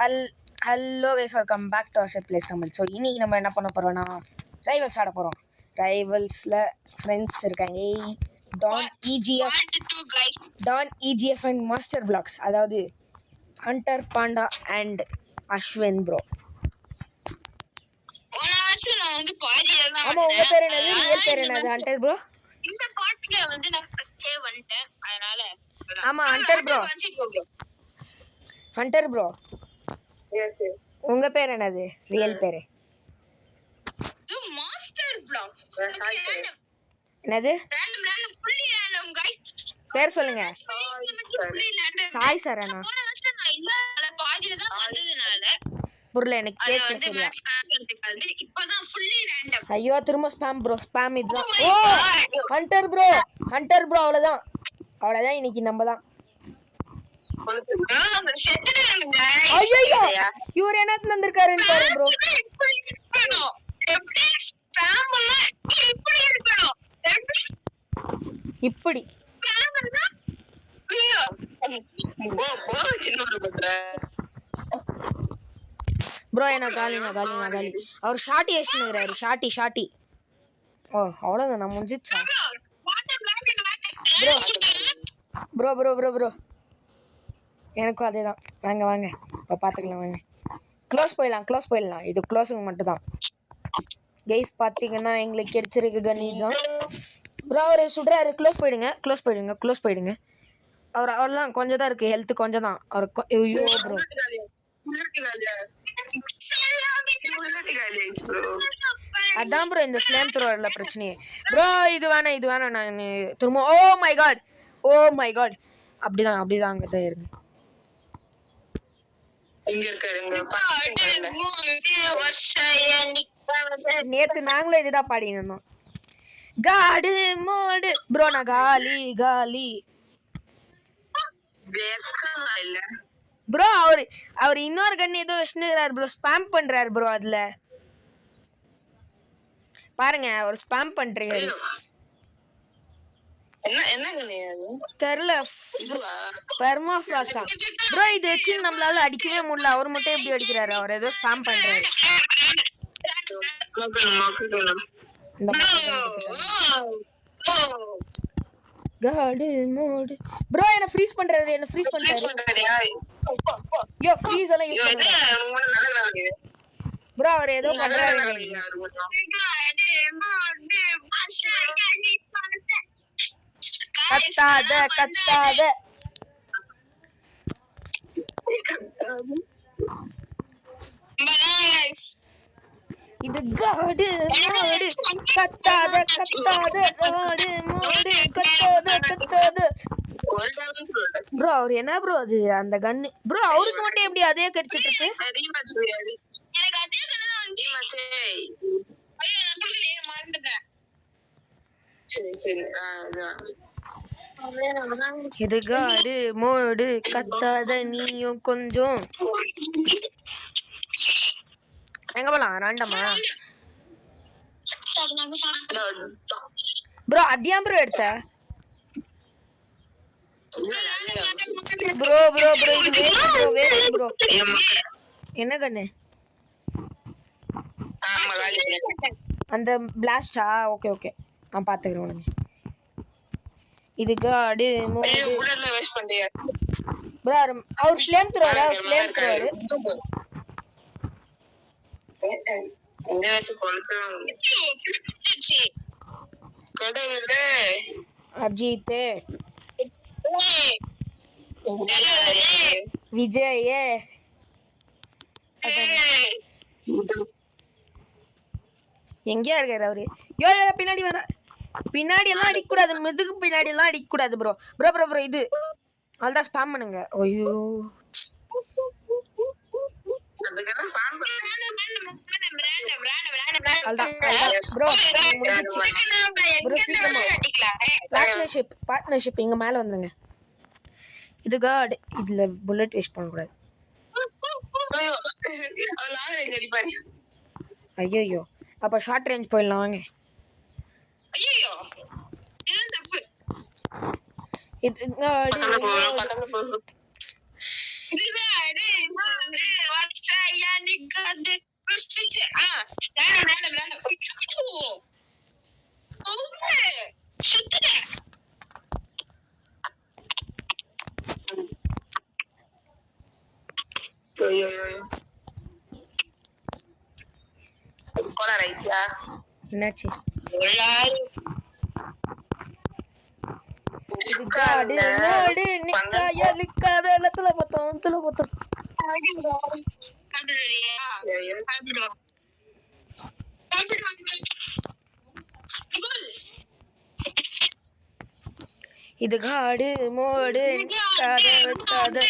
ஹல் hello guys, welcome back to Arshad plays Tamil. So இன்னைக்கு நம்ம என்ன பண்ண போகிறோம்னா ரைவல்ஸ் ஆட போகிறோம். ரைவல்ஸில் ஃப்ரெண்ட்ஸ் இருக்காங்க, Don EGF and master blocks, அதாவது hunter panda and Ashwin bro. ஆமா, உங்க பேர் என்னது? ரியல் பேர் என்னது? Hunter bro. இந்த காட்ல வந்து நான் ஃபர்ஸ்டே வந்துட்டேன், அதனால ஆமா ஹண்டர் ப்ரோ. ஹண்டர் ப்ரோ, உங்க பேர் என்னது? ரியல் பேரு மாஸ்டர் பிளாக்ஸ். என்னது? பேர் சொல்லுங்க. சாய் சரணா. புரியல, எனக்கு கேட்கல சரியா. ஐயோ, திரும்ப ஸ்பாம் ப்ரோ, ஸ்பாம். இதுதான். ஓ ஹண்டர் ப்ரோ, ஹண்டர் ப்ரோ. அவ்வளோதான் இன்னைக்கு நம்ம தான். ஐயோ, இவர் என்ன தந்திருக்காருன்னு பாரு ப்ரோ. இப்படி ப்ரோ, என்ன காலி அவர் ஷாட்டி ஏசினுங்கிறாரு. ஷாட்டி. ஓ அவ்வளோதான், நான் முடிஞ்சிச்சா ப்ரோ? ப்ரோ எனக்கும் அதே தான். வாங்க இப்போ பார்த்துக்கலாம். வாங்க க்ளோஸ் போயிடலாம். இது க்ளோஸுங்க மட்டும் தான் கைஸ். பார்த்தீங்கன்னா எங்களுக்கு கிடைச்சிருக்கு கண்ணி தான் ப்ரோ. அவர் சுடுறாரு. க்ளோஸ் போயிடுங்க. அவர் அவ்வளோதான், கொஞ்சம் தான் இருக்குது, ஹெல்த்து கொஞ்சம் தான் அவருக்கு. ஐயோ ப்ரோ, அதான் ப்ரோ இந்த ஃப்ளேம் த்ரோவரில் பிரச்சனையே ப்ரோ. இது வேணாம் நான் திரும்ப. ஓ மை காட் அப்படிதான் அங்கே தான் இருங்க. நேத்து நாங்களும் இதுதான் பாடினோம். காடு மோடு ப்ரோ. நான் காலி ப்ரோ. அவர் இன்னொரு கண்ணு ஏதோ வச்சுக்கிறாரு ப்ரோ. ஸ்பாம் பண்றாரு ப்ரோ. அதுல பாருங்க, அவர் ஸ்பாம் பண்றாரு. தெரியல, பெர்மாஃப்ராஸ்டா ப்ரோ. இது வச்சு நம்மளால அடிக்கவே முடியல. அவர் மட்டும் எப்படி அடிக்கிறாரு? அவர் ஏதோ ஸ்பாம் பண்றாரு. காடு மோடு ப்ரோ. என்ன ஃப்ரீஸ் பண்றாரு. யோ, ஃப்ரீஸ் எல்லாம் யூஸ் பண்றாரு ப்ரோ. அவர் ஏதோ பண்றாரு. கத்தாத இது காடு மோடு. கத்தாத காடு மோடு. கத்தாத ப்ரோ. அவர் என்ன ப்ரோ அது? அந்த கன்னு ப்ரோ அவருக்கு மட்டும் எப்படி அதே கிடைச்சிட்டு இருக்கு? இது காடு மோடு. கத்தாத நீயும் கொஞ்சம். எங்க போலாம்? ராண்டமா ப்ரோ. அத்தியாம் ப்ரோ எடுத்த ப்ரோ. இது வேஸ்ட் ப்ரோ. என்ன கண்ணு? அந்த பிளாஸ்டா? ஓகே நான் பாத்துக்கிறேன் உனக்கு. இது காடு மோடு ப்ரோ. அவர் ஃப்ளேம் த்ரோவர். அஜித், விஜய், எங்கேயா இருக்காரு அவரு? யோ பின்னாடி வர. பின்னாடி எல்லாம் அடிக்கக்கூடாது, முதுகு பின்னாடி எல்லாம் அடிக்கக்கூடாது ப்ரோ. இது அதான் ஸ்பாம் பண்ணுங்க. ஐயோ பார்ட்னர்ஷிப் இங்க மேல வந்துருங்க. இது காட். இதுல புல்லட் வேஸ்ட் பண்ணக்கூடாது. ஐயோ, அப்ப ஷார்ட் ரேஞ்ச் போயிடலாம். வாங்க. இது என்னாச்சு இது காடு மாடு நிக்காய நிக்காத இடத்துல பார்த்தோம் இது காடு மோடு நிக்காத வைக்காத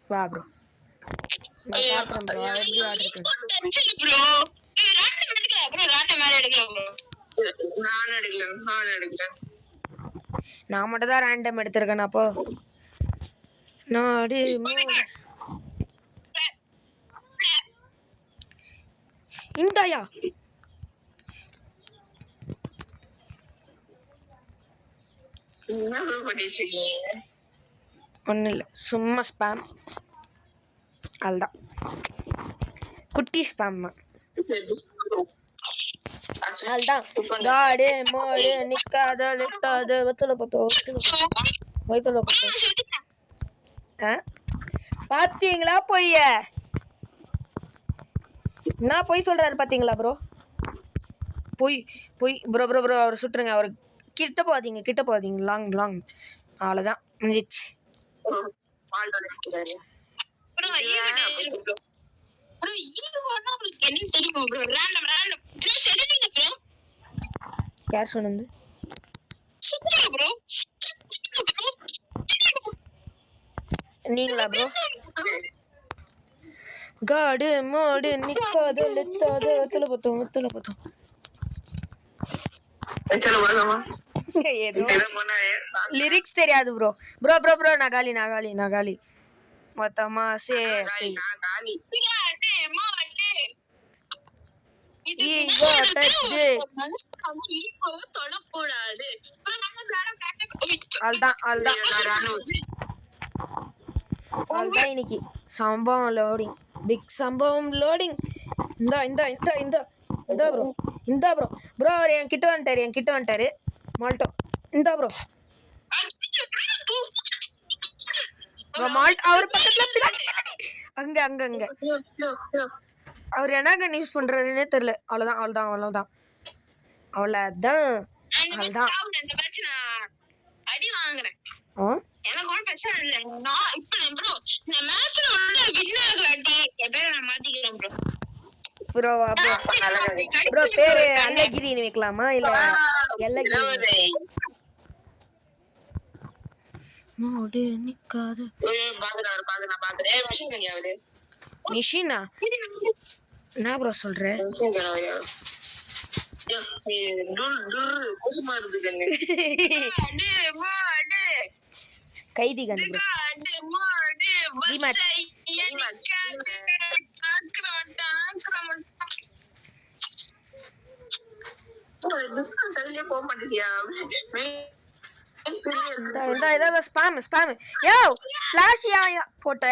வா ப்ரோ நான் பாக்குறேன் ப்ரோ எப்படி ஆடுறது நான் மட்டும் தான் ரேண்டம் எடுத்திருக்கேன் அப்போ நாடு இந்தாயா ஒன்றும் இல்லை சும்மா ஸ்பேம் அதுதான் குட்டி ஸ்பேம் தான் அதுதான் காடு மோடு நிக்காத நிக்காத வத்துல பார்த்தோம் வயிற்றுல பார்த்தோம் பாத்தீங்களா பொய்ய நான் பொய் சொல்றாரு பாத்தீங்களா ப்ரோ பொய் பொய் ப்ரோ ப்ரோ ப்ரோ அவர் சுட்டுருங்க அவர் கிட்ட போகாதீங்க லாங் லாங் அவ்வளோதான் முடிஞ்சிச்சு யார் சொன்னது நீங்களா ப்ரோ காடு மோடு நிக்காத லெத்தாத வத்துல பார்த்தோம் லிரிக்ஸ் தெரியாது ப்ரோ ப்ரோ ப்ரோ ப்ரோ நகாலி மொத்தமா சேர்த்து ஈகோ டச்சு அதுதான் இன்னைக்கு சம்பவம் லோடிங் பிக் சம்பவம் லோடிங் இந்த ப்ரோ அவர் என் கிட்ட வந்துட்டாரு மால்டோ இந்த ப்ரோ மால்ட் அவர் பக்கத்துல அங்க அவர் என்ன கன் யூஸ் பண்றாருன்னே தெரியல அவ்வளவுதான் அடி வாங்குறேன் எனக்கு ஒன்றும் பிரச்சனை இல்லை நான் இப்ப ப்ரோ இந்த மேட்ச்ல உள்ள வின்னர் காட்டி எப்பயும் நான் மாத்திக்கிறேன் ப்ரோ ப்ரோ பேரு அல்லகிரின்னு வைக்கலாமா இல்ல எல்லகிரி மோடு நிக்காத மிஷினா என்ன ப்ரோ சொல்ற கைதி கண்டு ஸ்பாம் யோ ஃபிளாஷ் போட்ட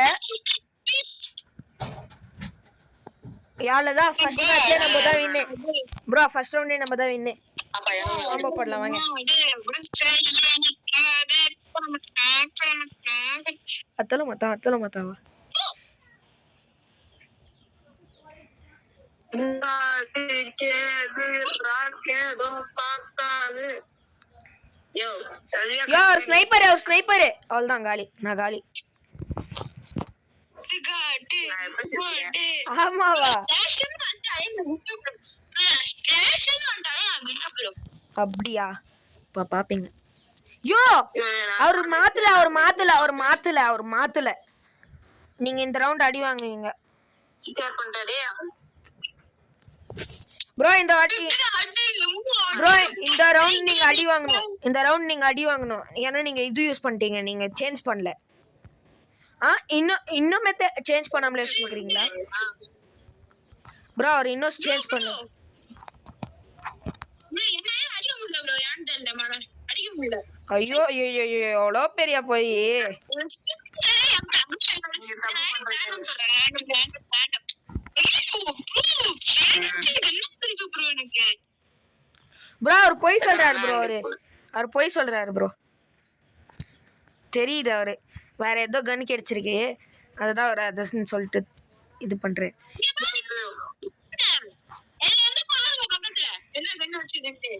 யாலதான் ஃபர்ஸ்ட் மேட்ச்ல நம்ம தான் வின்னு ப்ரோ ஃபர்ஸ்ட் ரவுண்டே நம்ம தான் வின்னு காம்போ போடலாம் வாங்க அத்தல மத்தாவா யோ ஸ்னைப்பர் அவ்வளவுதான் காலி நான் காலி ஆமாவா அப்படியா இப்ப பாப்பீங்க யோ அவர் மாத்தல நீங்க இந்த ரவுண்ட் அடி வாங்குவீங்க ப்ரோ இந்த வாட்டி ப்ரோ இந்த ரவுண்ட் நீங்க அடி வாங்கணும் ஏன்னா நீங்க இது யூஸ் பண்ணிட்டீங்க நீங்க சேஞ்ச் பண்ணல இன்னும் சேஞ்ச் பண்ணாமலே யூஸ் பண்றீங்களா ப்ரோ அவர் இன்னும் சேஞ்ச் பண்ணல ஐயோ எவ்வளோ பெரிய போய் பொய் சொல்றாரு ப்ரோ அவர் பொய் சொல்றாரு ப்ரோ தெரியுது அவரு வேற ஏதோ கன் கிடைச்சிருக்கு அதுதான் அவர் அதர்ஸ்ன்னு சொல்லிட்டு இது பண்றேன் எனக்கு வந்து பாருங்க பக்கத்துல என்ன கண்ணு வச்சிருக்கு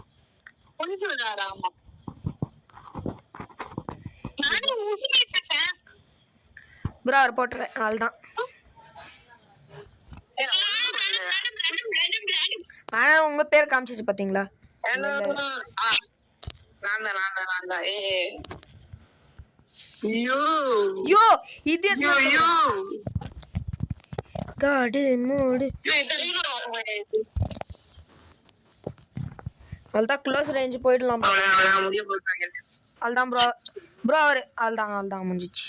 கொஞ்சம் விடாரா ஆமா நானும் ஊசிட்டேன் ப்ரோ அவர் போட்டுறேன் அதுதான் ஆனா உங்க பேர் காமிச்சிச்சு பாத்தீங்களா யோ இது காடு மூடு அதுதான் க்ளோஸ் ரேஞ்ச் போயிடலாம் அதுதான் ப்ரோ அவரு அதுதான் முடிஞ்சிச்சு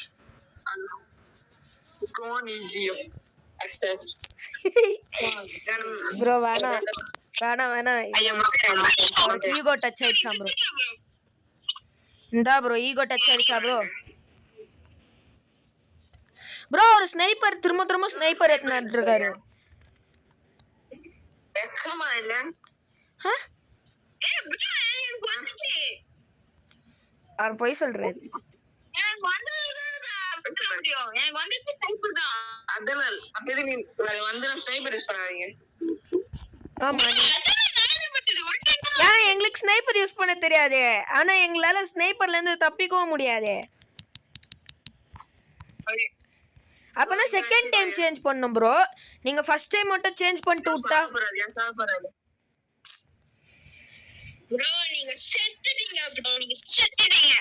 ப்ரோ வேணாம் அவருக்கு ஈகோ டச் ஆயிடுச்சா ப்ரோ இந்தா ப்ரோ ஈகோ டச் ஆயிடுச்சா ப்ரோ ஒரு ஸ்னைப்பர் திரும்ப ஸ்னைப்பர் எடுத்துட்டு இருக்காரு அவர் போய் சொல்றாரு ஆமா எங்களுக்கு ஸ்னைப்பர் யூஸ் பண்ண தெரியாது ஆனா எங்களால ஸ்னைப்பர்ல இருந்து தப்பிக்கவும் முடியாது அப்பனா செகண்ட் டைம் சேஞ்ச் பண்ணனும் ப்ரோ நீங்க ஃபர்ஸ்ட் டைம் மட்டும் சேஞ்ச் பண்ணிட்டு விட்டா ப்ரோ நீங்க செத்துட்டீங்க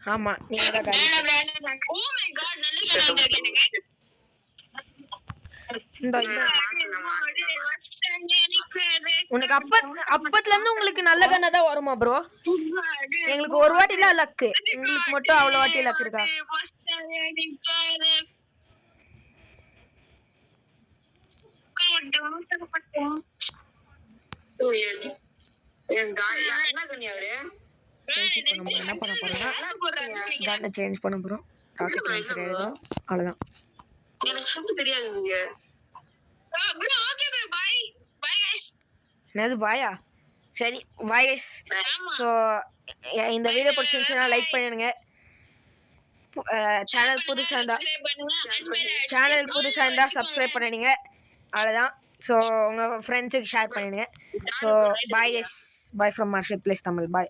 ஆமா நீங்க தான் ஓ மை காட் நல்ல கலர் எனக்கு உனக்கு அப்பத்துல இருந்து உங்களுக்கு நல்ல கண்ணா தான் வருமா ப்ரோ எங்களுக்கு ஒரு வாட்டி தான் லக்கு உங்களுக்கு மட்டும் அவ்வளவு வாட்டி லக் இருக்கா என்ன பண்ண போறேன்னா சேஞ்ச் பண்ண போறோம் ராக்கெட் லான்ச்சர் ஆயிடும் அவ்வளவுதான் எனக்கு ஷூட் தெரியாது bro okay bro bye guys என்னது பாயா சரி பாய் गाइस சோ இந்த வீடியோ பிடிச்சிருந்தா லைக் பண்ணிடுங்க சேனல் புதுசா இருந்தா சப்ஸ்கிரைப் பண்ணிடுங்க அவ்வளவுதான் சோ உங்க ஃப்ரெண்ட்ஸுக்கு ஷேர் பண்ணிடுங்க so bye guys bye from Marshal plays Tamil bye